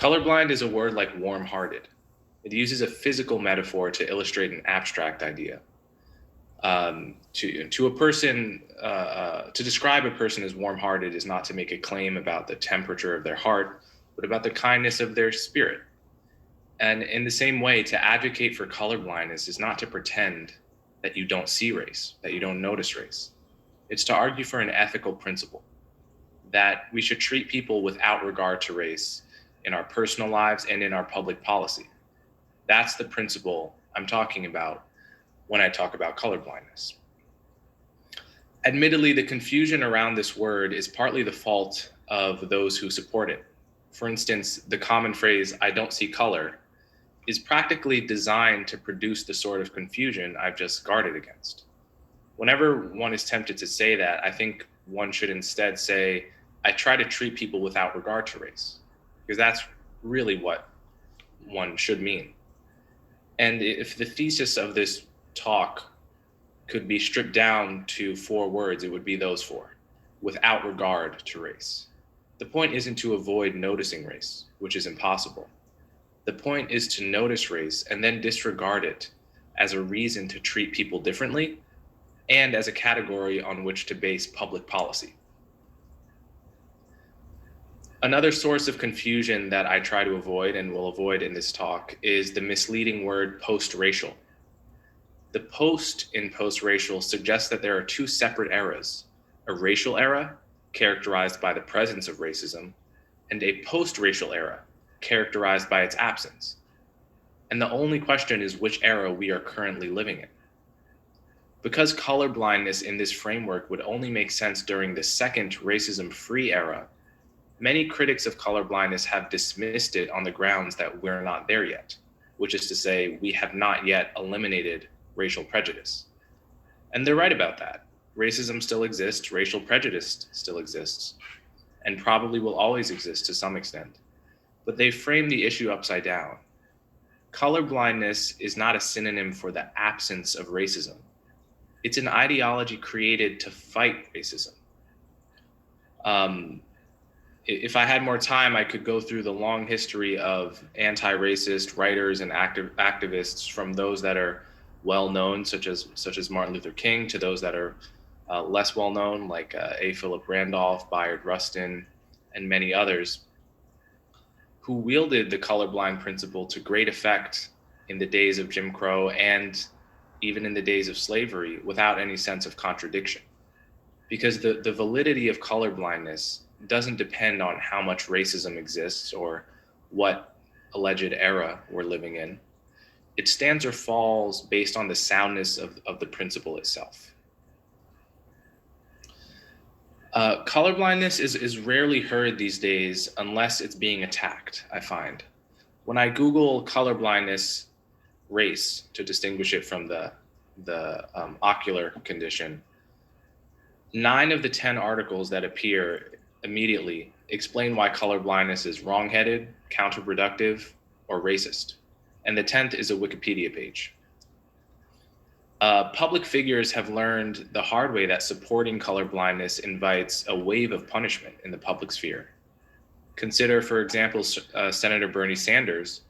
Colorblind is a word like warm-hearted. It uses a physical metaphor to illustrate an abstract idea. To a person, to describe a person as warm-hearted is not to make a claim about the temperature of their heart, but about the kindness of their spirit. And in the same way, to advocate for colorblindness is not to pretend that you don't see race, that you don't notice race. It's to argue for an ethical principle that we should treat people without regard to race in our personal lives and in our public policy. That's the principle I'm talking about when I talk about colorblindness. Admittedly, the confusion around this word is partly the fault of those who support it. For instance, the common phrase, "I don't see color," is practically designed to produce the sort of confusion I've just guarded against. Whenever one is tempted to say that, I think one should instead say, "I try to treat people without regard to race," because that's really what one should mean. And if the thesis of this talk could be stripped down to 4 words, it would be those 4: without regard to race. The point isn't to avoid noticing race, which is impossible. The point is to notice race and then disregard it as a reason to treat people differently and as a category on which to base public policy. Another source of confusion that I try to avoid and will avoid in this talk is the misleading word post-racial. The post in post-racial suggests that there are 2 separate eras: a racial era, characterized by the presence of racism, and a post-racial era, characterized by its absence. And the only question is which era we are currently living in. Because colorblindness in this framework would only make sense during the second racism-free era, many critics of colorblindness have dismissed it on the grounds that we're not there yet, which is to say, we have not yet eliminated racial prejudice. And they're right about that. Racism still exists, racial prejudice still exists, and probably will always exist to some extent. But they frame the issue upside down. Colorblindness is not a synonym for the absence of racism. It's an ideology created to fight racism. If I had more time, I could go through the long history of anti-racist writers and activists, from those that are well known, such as Martin Luther King, to those that are less well known, like A. Philip Randolph, Bayard Rustin, and many others, who wielded the colorblind principle to great effect in the days of Jim Crow and even in the days of slavery without any sense of contradiction. Because the validity of colorblindness doesn't depend on how much racism exists or what alleged era we're living in. It stands or falls based on the soundness of the principle itself. Colorblindness is rarely heard these days unless it's being attacked, I find. When I Google colorblindness race to distinguish it from the ocular condition, 9 of the 10 articles that appear immediately explain why colorblindness is wrong-headed, counterproductive, or racist. And the 10th is a Wikipedia page. Public figures have learned the hard way that supporting colorblindness invites a wave of punishment in the public sphere. Consider, for example, Senator Bernie Sanders,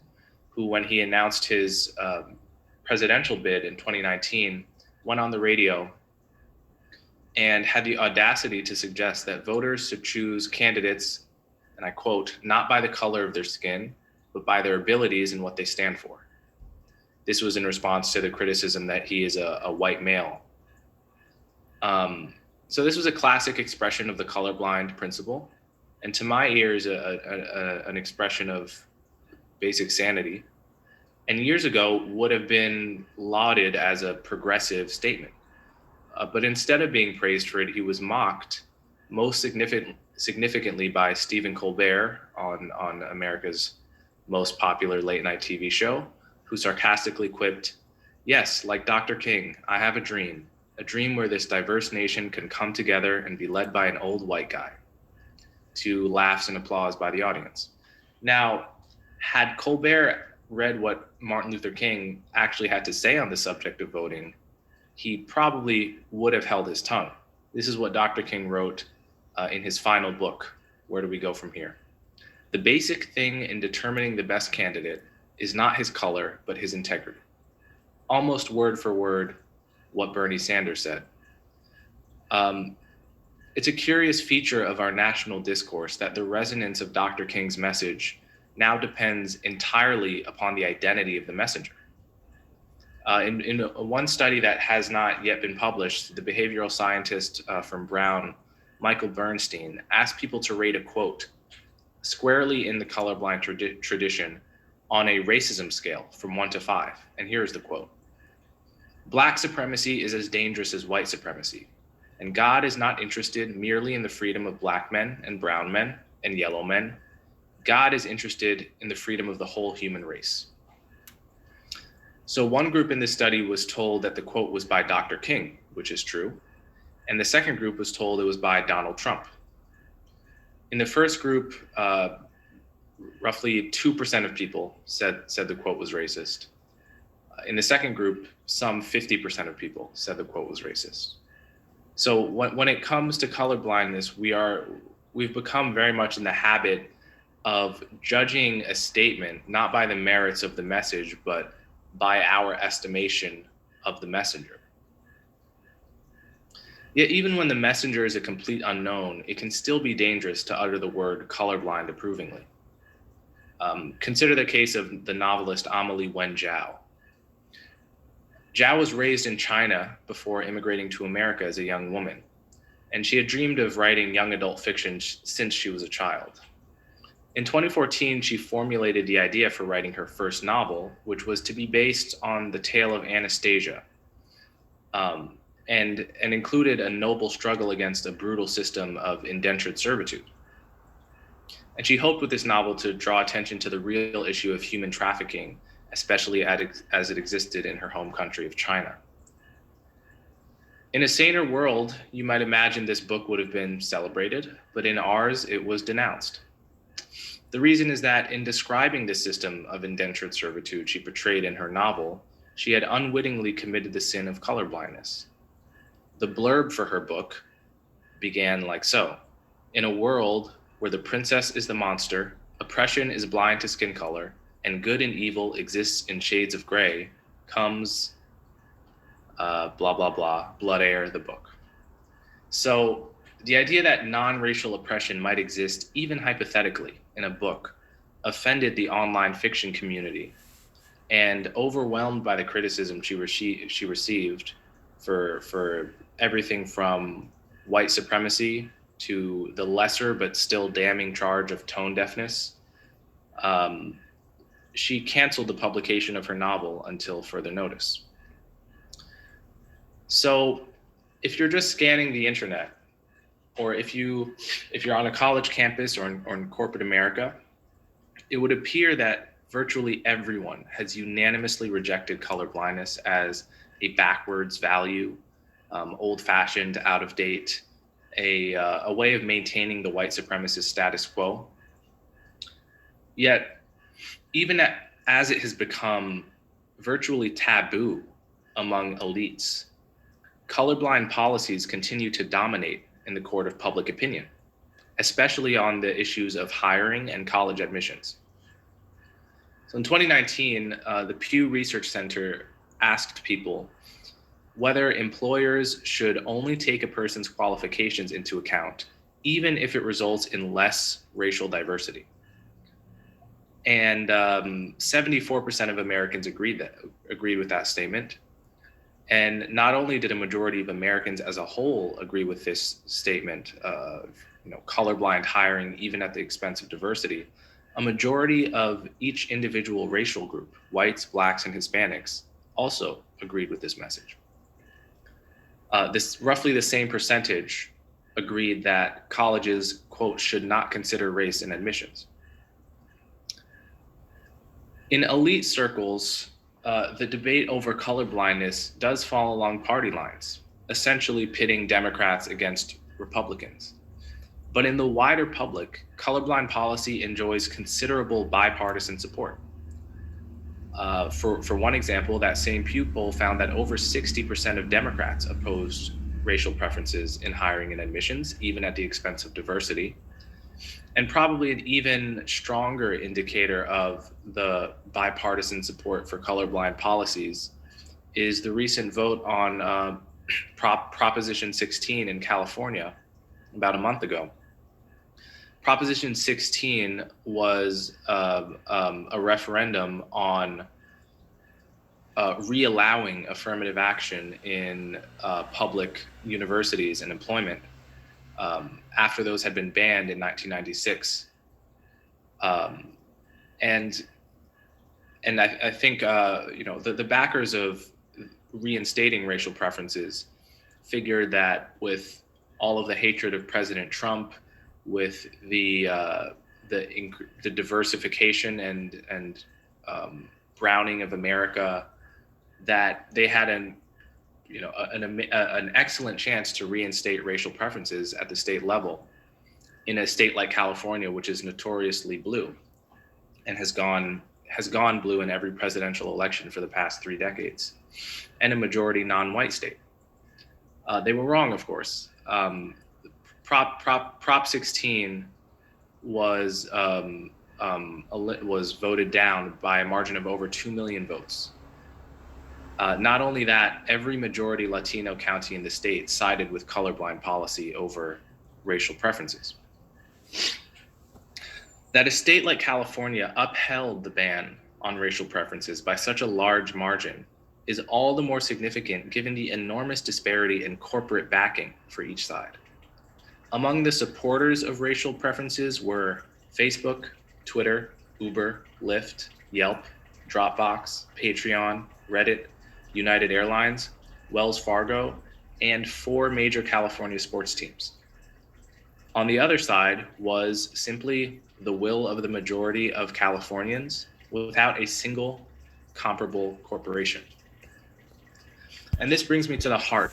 who, when he announced his presidential bid in 2019, went on the radio and had the audacity to suggest that voters should choose candidates, and I quote, "not by the color of their skin, but by their abilities and what they stand for." This was in response to the criticism that he is a white male. So this was a classic expression of the colorblind principle, and to my ears, an expression of basic sanity, and years ago would have been lauded as a progressive statement. But instead of being praised for it, he was mocked, most significantly by Stephen Colbert on America's most popular late night TV show, who sarcastically quipped, "Yes, like Dr. King, I have a dream where this diverse nation can come together and be led by an old white guy," to laughs and applause by the audience. Now, had Colbert read what Martin Luther King actually had to say on the subject of voting, he probably would have held his tongue. This is what Dr. King wrote in his final book, Where Do We Go From Here? The basic thing in determining the best candidate is not his color, but his integrity. Almost word for word what Bernie Sanders said. It's a curious feature of our national discourse that the resonance of Dr. King's message now depends entirely upon the identity of the messenger. In one study that has not yet been published, the behavioral scientist from Brown, Michael Bernstein, asked people to rate a quote squarely in the colorblind tradition on a racism scale from 1 to 5. And here's the quote: "Black supremacy is as dangerous as white supremacy, and God is not interested merely in the freedom of black men and brown men and yellow men. God is interested in the freedom of the whole human race." So one group in this study was told that the quote was by Dr. King, which is true, and the second group was told it was by Donald Trump. In the first group, roughly 2% of people said the quote was racist. In the second group, some 50% of people said the quote was racist. So when it comes to colorblindness, we've become very much in the habit of judging a statement not by the merits of the message, but by our estimation of the messenger. Yet even when the messenger is a complete unknown, it can still be dangerous to utter the word colorblind approvingly. Consider the case of the novelist Amelie Wen Zhao. Zhao was raised in China before immigrating to America as a young woman, and she had dreamed of writing young adult fiction since she was a child. In 2014, she formulated the idea for writing her first novel, which was to be based on the tale of Anastasia, and included a noble struggle against a brutal system of indentured servitude. And she hoped with this novel to draw attention to the real issue of human trafficking, especially as it existed in her home country of China. In a saner world, you might imagine this book would have been celebrated, but in ours, it was denounced. The reason is that in describing the system of indentured servitude she portrayed in her novel, she had unwittingly committed the sin of colorblindness. The blurb for her book began like so: "In a world where the princess is the monster, oppression is blind to skin color, and good and evil exists in shades of gray, comes blah, blah, blah, Blood Heir, the book." So the idea that non-racial oppression might exist, even hypothetically, in a book, offended the online fiction community, and overwhelmed by the criticism she received for everything from white supremacy to the lesser but still damning charge of tone deafness, she canceled the publication of her novel until further notice. So if you're just scanning the internet, or if you're on a college campus or in corporate America, it would appear that virtually everyone has unanimously rejected colorblindness as a backwards value, old-fashioned, out of date, a way of maintaining the white supremacist status quo. Yet, even as it has become virtually taboo among elites, colorblind policies continue to dominate in the court of public opinion, especially on the issues of hiring and college admissions. So in 2019, the Pew Research Center asked people whether employers should only take a person's qualifications into account, even if it results in less racial diversity. And 74% of Americans agreed with that statement. And not only did a majority of Americans as a whole agree with this statement of colorblind hiring even at the expense of diversity, a majority of each individual racial group, whites, blacks, and Hispanics, also agreed with this message. This roughly the same percentage agreed that colleges, quote, should not consider race in admissions. In elite circles, the debate over colorblindness does fall along party lines, essentially pitting Democrats against Republicans. But in the wider public, colorblind policy enjoys considerable bipartisan support. For one example, that same Pew poll found that over 60% of Democrats opposed racial preferences in hiring and admissions, even at the expense of diversity. And probably an even stronger indicator of the bipartisan support for colorblind policies is the recent vote on Proposition 16 in California about a month ago. Proposition 16 was a referendum on re-allowing affirmative action in public universities and employment after those had been banned in 1996. And I think the backers of reinstating racial preferences figured that with all of the hatred of President Trump, with the diversification and browning of America, that they had an excellent chance to reinstate racial preferences at the state level in a state like California, which is notoriously blue and has gone blue in every presidential election for the past 3 decades, and a majority non-white state. They were wrong, of course. Prop 16 was voted down by a margin of over 2 million votes. Not only that, every majority Latino county in the state sided with colorblind policy over racial preferences. That a state like California upheld the ban on racial preferences by such a large margin is all the more significant given the enormous disparity in corporate backing for each side. Among the supporters of racial preferences were Facebook, Twitter, Uber, Lyft, Yelp, Dropbox, Patreon, Reddit, United Airlines, Wells Fargo, and 4 major California sports teams. On the other side was simply the will of the majority of Californians without a single comparable corporation. And this brings me to the heart